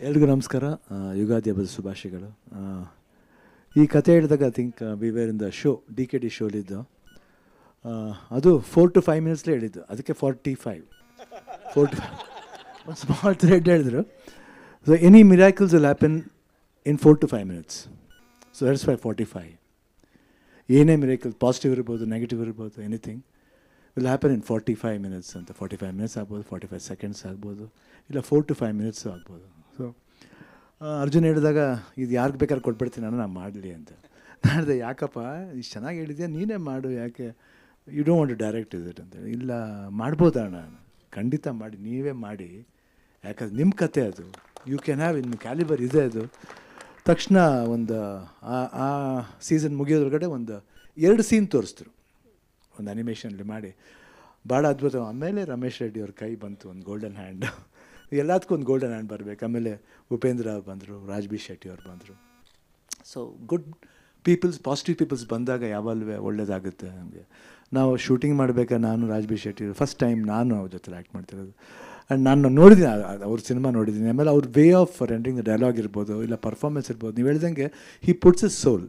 ಎಲ್ರಿಗೂ ನಮಸ್ಕಾರ. ಯುಗಾದಿ ಹಬ್ಬದ ಶುಭಾಶಯಗಳು. ಈ ಕತೆ ಹೇಳಿದಾಗ I think we were in the show, DKD ಶೋಲಿದ್ದು. ಅದು 4 to 5 ಮಿನಿಟ್ಸ್ಲೇ ಹೇಳಿದ್ದು, ಅದಕ್ಕೆ 45 ಒಂದು ಸ್ಮಾಲ್ ಥ್ರೆಡ್ ಹೇಳಿದ್ರು. So any miracles will happen in 4 to 5 minutes. So that's why 45. ಏನೇ ಮಿರಾಕಲ್, ಪಾಸಿಟಿವ್ ಇರ್ಬೋದು, ನೆಗೆಟಿವ್ ಇರ್ಬೋದು, anything will happen in 45 minutes ಅಂತ. 45 minutes ಆಗ್ಬೋದು, 45 seconds ಆಗ್ಬೋದು, ಇಲ್ಲ 4 to 5 minutes ಆಗ್ಬೋದು. ಸೊ ಅರ್ಜುನ್ ಹೇಳಿದಾಗ ಇದು ಯಾರಿಗೆ ಬೇಕಾದ್ರೆ ಕೊಟ್ಬಿಡ್ತೀನಿ ನಾನು ಮಾಡಲಿ ಅಂತ. ನಾನು ಹೇಳಿದೆ, ಯಾಕಪ್ಪ ಇಷ್ಟು ಚೆನ್ನಾಗಿ ಹೇಳಿದ್ಯಾ, ನೀನೇ ಮಾಡು, ಯಾಕೆ you don't want to direct it ಅಂತ. ಇಲ್ಲ, ಮಾಡ್ಬೋದಾ ನಾನು, ಖಂಡಿತ ಮಾಡಿ, ನೀವೇ ಮಾಡಿ, ಯಾಕಂದ್ರೆ ನಿಮ್ಮ ಕತೆ ಅದು, ಯು ಕ್ಯಾನ್ ಹ್ಯಾವ್ ಇನ್ನು ಕ್ಯಾಲಿಬರ್ ಇದೆ ಅದು. ತಕ್ಷಣ ಒಂದು ಆ ಸೀಸನ್ ಮುಗಿಯೋದ್ರಗಡೆ ಒಂದು 2 ಸೀನ್ ತೋರಿಸಿದ್ರು, ಒಂದು ಅನಿಮೇಷನಲ್ಲಿ ಮಾಡಿ, ಭಾಳ ಅದ್ಭುತ. ಆಮೇಲೆ ರಮೇಶ್ ರೆಡ್ಡಿ ಅವ್ರ ಕೈ ಬಂತು, ಒಂದು ಗೋಲ್ಡನ್ ಹ್ಯಾಂಡ್. ಎಲ್ಲದಕ್ಕೂ ಒಂದು ಗೋಲ್ಡನ್ ಹ್ಯಾಂಡ್ ಬರಬೇಕು. ಆಮೇಲೆ ಉಪೇಂದ್ರ ಬಂದರು, ರಾಜ್ ಬಿ ಶೆಟ್ಟಿ ಅವ್ರು ಬಂದರು. So good peoples, positive peoples ಬಂದಾಗ ಯಾವಾಗಲೂ ಒಳ್ಳೇದಾಗುತ್ತೆ ನಮಗೆ. ನಾವು ಶೂಟಿಂಗ್ ಮಾಡಬೇಕಾದ್ರೆ ನಾನು Raj B Shetty first time ನಾನು ಅವ್ರ ಜೊತೆ ಆ್ಯಕ್ಟ್ ಮಾಡ್ತಿರೋದು. ಆ್ಯಂಡ್ ನಾನು ನೋಡಿದ್ದೀನಿ, ಅವ್ರ ಸಿನಿಮಾ ನೋಡಿದ್ದೀನಿ. ಆಮೇಲೆ ಅವ್ರ way of rendering the dialogue ಇರ್ಬೋದು, ಇಲ್ಲ ಪರ್ಫಾರ್ಮೆನ್ಸ್ ಇರ್ಬೋದು, ನೀವು ಹೇಳ್ದಂಗೆ he puts his soul.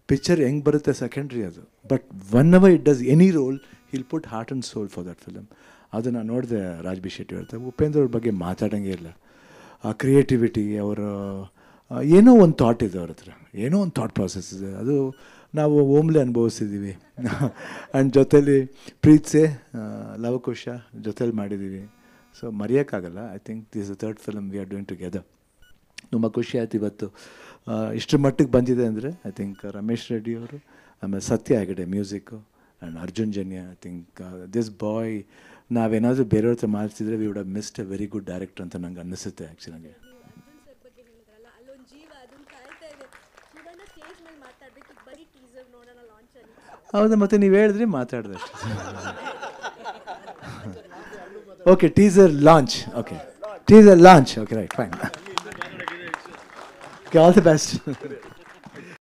Picture ಹೆಂಗೆ ಬರುತ್ತೆ ಸೆಕೆಂಡ್ರಿ ಅದು, but one ever it does any role, he'll put heart and soul for that film. ಅದು ನಾನು ನೋಡಿದೆ. ರಾಜ್ ಬಿ ಶೆಟ್ಟಿ ಹೇಳ್ತಾರೆ, ಉಪೇಂದ್ರ ಅವ್ರ ಬಗ್ಗೆ ಮಾತಾಡೋಂಗೆ ಇಲ್ಲ. ಆ ಕ್ರಿಯೇಟಿವಿಟಿ, ಅವರ ಏನೋ ಒಂದು ಥಾಟ್ ಇದೆ ಅವ್ರ ಹತ್ರ, ಏನೋ ಒಂದು ಥಾಟ್ ಪ್ರಾಸೆಸ್ ಇದೆ, ಅದು ನಾವು ಓಮ್ಲೆ ಅನುಭವಿಸಿದ್ದೀವಿ. ಆ್ಯಂಡ್ ಜೊತೇಲಿ ಪ್ರೀತ್ಸೆ, ಲವಕುಶ ಜೊತೇಲಿ ಮಾಡಿದ್ದೀವಿ. ಸೊ ಮರೆಯೋಕ್ಕಾಗಲ್ಲ. I think this the 3rd film we are doing together. ತುಂಬ ಖುಷಿ ಆಯ್ತು ಇವತ್ತು ಇಷ್ಟರ ಮಟ್ಟಿಗೆ ಬಂದಿದೆ ಅಂದರೆ. ಐ ಥಿಂಕ್ ರಮೇಶ್ ರೆಡ್ಡಿ ಅವರು, ಆಮೇಲೆ ಸತ್ಯ Hegde music, and Arjun Janya. I think this boy, ನಾವೇನಾದರೂ ಬೇರೆಯವ್ರ ಹತ್ರ ಮಾಡ್ತಿದ್ರೆ we would have missed A very good director ಅಂತ ನಂಗೆ ಅನ್ನಿಸುತ್ತೆ ಆ್ಯಕ್ಚುಲಾಗಿ. ಹೌದಾ, ಮತ್ತೆ ನೀವು ಹೇಳಿದ್ರಿ ಮಾತಾಡಿದೆ ಅಷ್ಟೇ. Okay, teaser launch. Okay, teaser launch. Okay, right, fine. Okay, all the best.